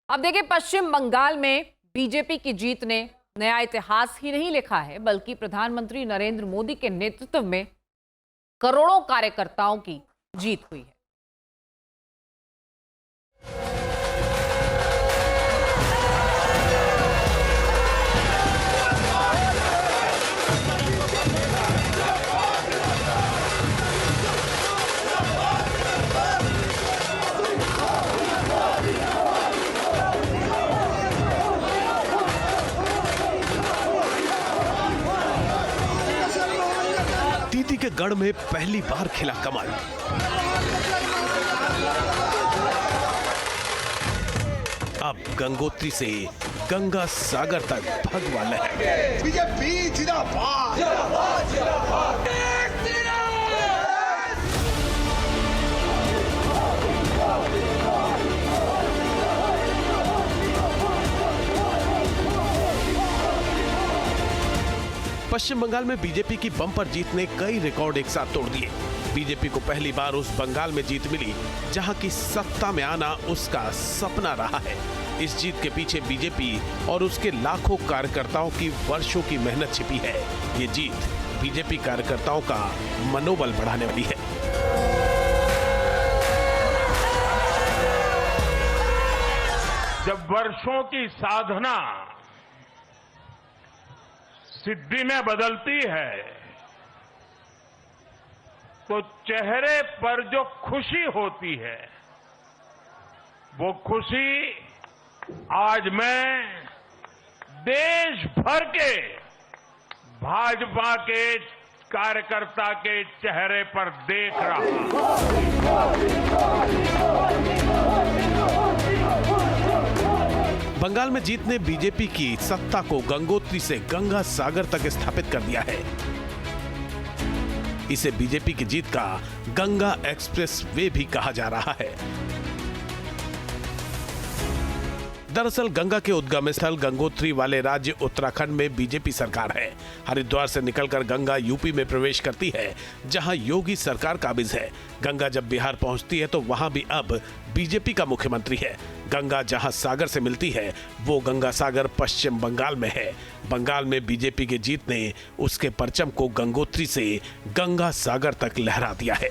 अब देखिए, पश्चिम बंगाल में बीजेपी की जीत ने नया इतिहास ही नहीं लिखा है, बल्कि प्रधानमंत्री नरेंद्र मोदी के नेतृत्व में करोड़ों कार्यकर्ताओं की जीत हुई है। दीदी के गढ़ में पहली बार खिला कमल। अब गंगोत्री से गंगा सागर तक भगवा लहर। बीजेपी जिंदाबाद जिंदाबाद जिंदाबाद। पश्चिम बंगाल में बीजेपी की बम्पर जीत ने कई रिकॉर्ड एक साथ तोड़ दिए। बीजेपी को पहली बार उस बंगाल में जीत मिली जहां की सत्ता में आना उसका सपना रहा है। इस जीत के पीछे बीजेपी और उसके लाखों कार्यकर्ताओं की वर्षों की मेहनत छिपी है। ये जीत बीजेपी कार्यकर्ताओं का मनोबल बढ़ाने वाली है। जब वर्षों की साधना सिद्धि में बदलती है तो चेहरे पर जो खुशी होती है वो खुशी आज मैं देश भर के भाजपा के कार्यकर्ता के चेहरे पर देख रहा हूं। बंगाल में जीत ने बीजेपी की सत्ता को गंगोत्री से गंगा सागर तक स्थापित कर दिया है। इसे बीजेपी की जीत का गंगा एक्सप्रेस वे भी कहा जा रहा है। दरअसल गंगा के उद्गम स्थल गंगोत्री वाले राज्य उत्तराखंड में बीजेपी सरकार है। हरिद्वार से निकलकर गंगा यूपी में प्रवेश करती है, जहां योगी सरकार काबिज है। गंगा जब बिहार पहुंचती है तो वहां भी अब बीजेपी का मुख्यमंत्री है। गंगा जहां सागर से मिलती है वो गंगा सागर पश्चिम बंगाल में है। बंगाल में बीजेपी की जीत ने उसके परचम को गंगोत्री से गंगा सागर तक लहरा दिया है।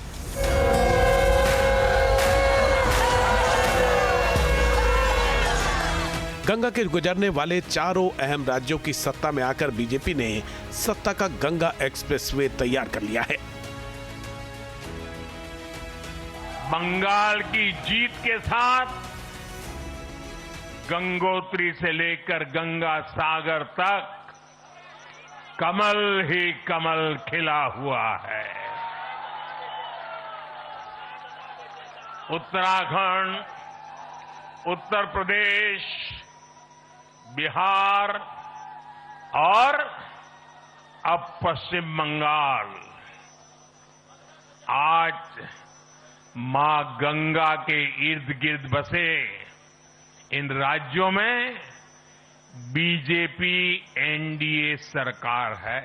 गंगा के गुजरने वाले चारों अहम राज्यों की सत्ता में आकर बीजेपी ने सत्ता का गंगा एक्सप्रेसवे तैयार कर लिया है। बंगाल की जीत के साथ गंगोत्री से लेकर गंगा सागर तक कमल ही कमल खिला हुआ है। उत्तराखंड, उत्तर प्रदेश, बिहार और अब पश्चिम बंगाल आज मां गंगा के इर्द गिर्द बसे इन राज्यों में बीजेपी एनडीए सरकार है।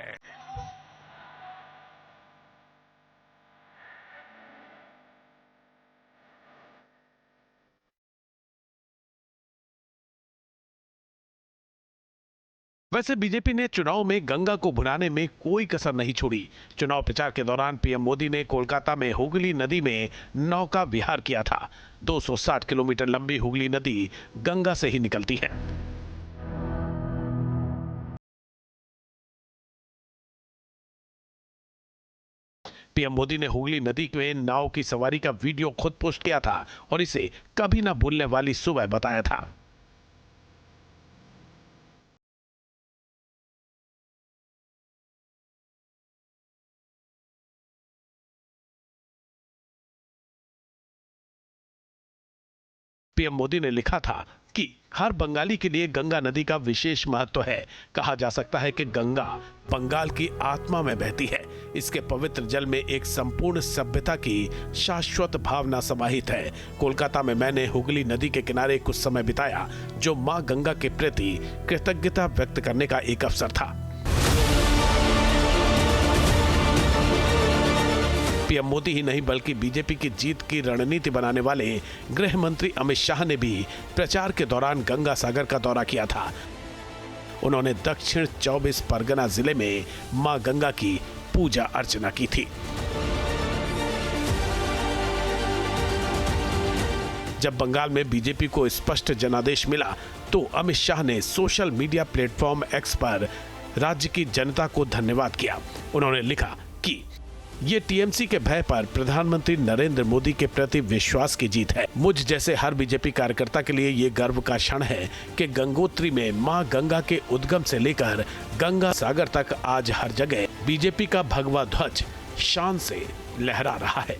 वैसे बीजेपी ने चुनाव में गंगा को भुनाने में कोई कसर नहीं छोड़ी। चुनाव प्रचार के दौरान पीएम मोदी ने कोलकाता में हुगली नदी में नौका विहार किया था। 260 किलोमीटर लंबी हुगली नदी गंगा से ही निकलती है। पीएम मोदी ने हुगली नदी में नाव की सवारी का वीडियो खुद पोस्ट किया था और इसे कभी ना भूलने वाली सुबह बताया था। पीएम मोदी ने लिखा था कि हर बंगाली के लिए गंगा नदी का विशेष महत्व है। कहा जा सकता है कि गंगा बंगाल की आत्मा में बहती है। इसके पवित्र जल में एक संपूर्ण सभ्यता की शाश्वत भावना समाहित है। कोलकाता में मैंने हुगली नदी के किनारे कुछ समय बिताया, जो मां गंगा के प्रति कृतज्ञता व्यक्त करने का एक अवसर था। पीएम मोदी ही नहीं बल्कि बीजेपी की जीत की रणनीति बनाने वाले गृह मंत्री अमित शाह ने भी प्रचार के दौरान गंगा सागर का दौरा किया था। उन्होंने दक्षिण 24 परगना जिले में मां गंगा की पूजा अर्चना की थी। जब बंगाल में बीजेपी को स्पष्ट जनादेश मिला तो अमित शाह ने सोशल मीडिया प्लेटफॉर्म एक्स पर राज्य की जनता को धन्यवाद किया। उन्होंने लिखा कि ये टीएमसी के भय पर प्रधानमंत्री नरेंद्र मोदी के प्रति विश्वास की जीत है। मुझ जैसे हर बीजेपी कार्यकर्ता के लिए ये गर्व का क्षण है कि गंगोत्री में मां गंगा के उद्गम से लेकर गंगा सागर तक आज हर जगह बीजेपी का भगवा ध्वज शान से लहरा रहा है।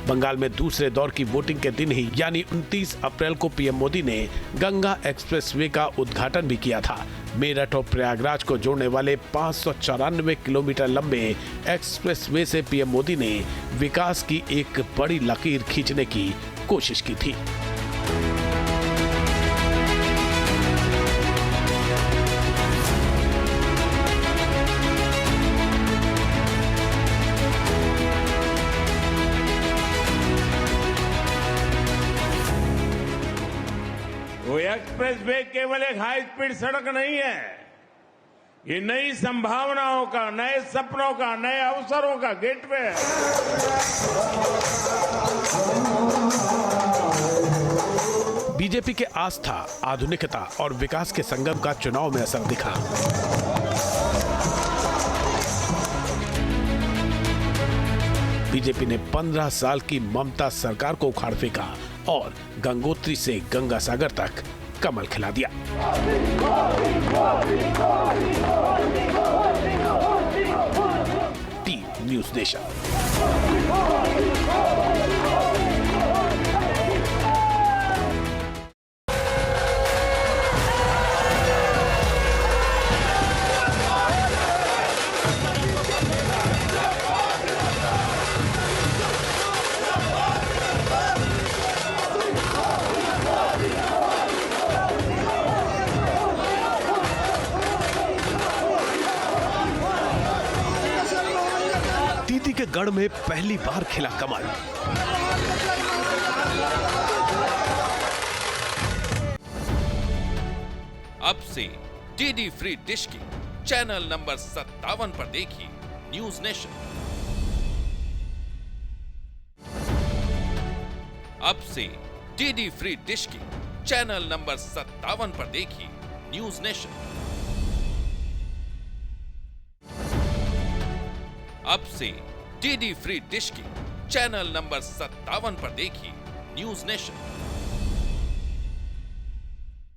बंगाल में दूसरे दौर की वोटिंग के दिन ही यानी 29 अप्रैल को पीएम मोदी ने गंगा एक्सप्रेसवे का उद्घाटन भी किया था। मेरठ और प्रयागराज को जोड़ने वाले 594 किलोमीटर लंबे एक्सप्रेसवे से पीएम मोदी ने विकास की एक बड़ी लकीर खींचने की कोशिश की थी। वो एक्सप्रेस वे केवल एक हाई स्पीड सड़क नहीं है, ये नई संभावनाओं का, नए सपनों का, नए अवसरों का गेटवे है। बीजेपी के आस्था, आधुनिकता और विकास के संगम का चुनाव में असर दिखा। बीजेपी ने 15 साल की ममता सरकार को उखाड़ फेंका और गंगोत्री से गंगा सागर तक कमल खिला दिया। Team news nation. दीदी के गढ़ में पहली बार खिला कमल। अब से डीडी फ्री डिश की चैनल नंबर 57 पर देखिए न्यूज नेशन। अब से डीडी फ्री डिश की चैनल नंबर 57 पर देखिए न्यूज नेशन। अब से डीडी फ्री डिश की चैनल नंबर 57 पर देखिए न्यूज नेशन।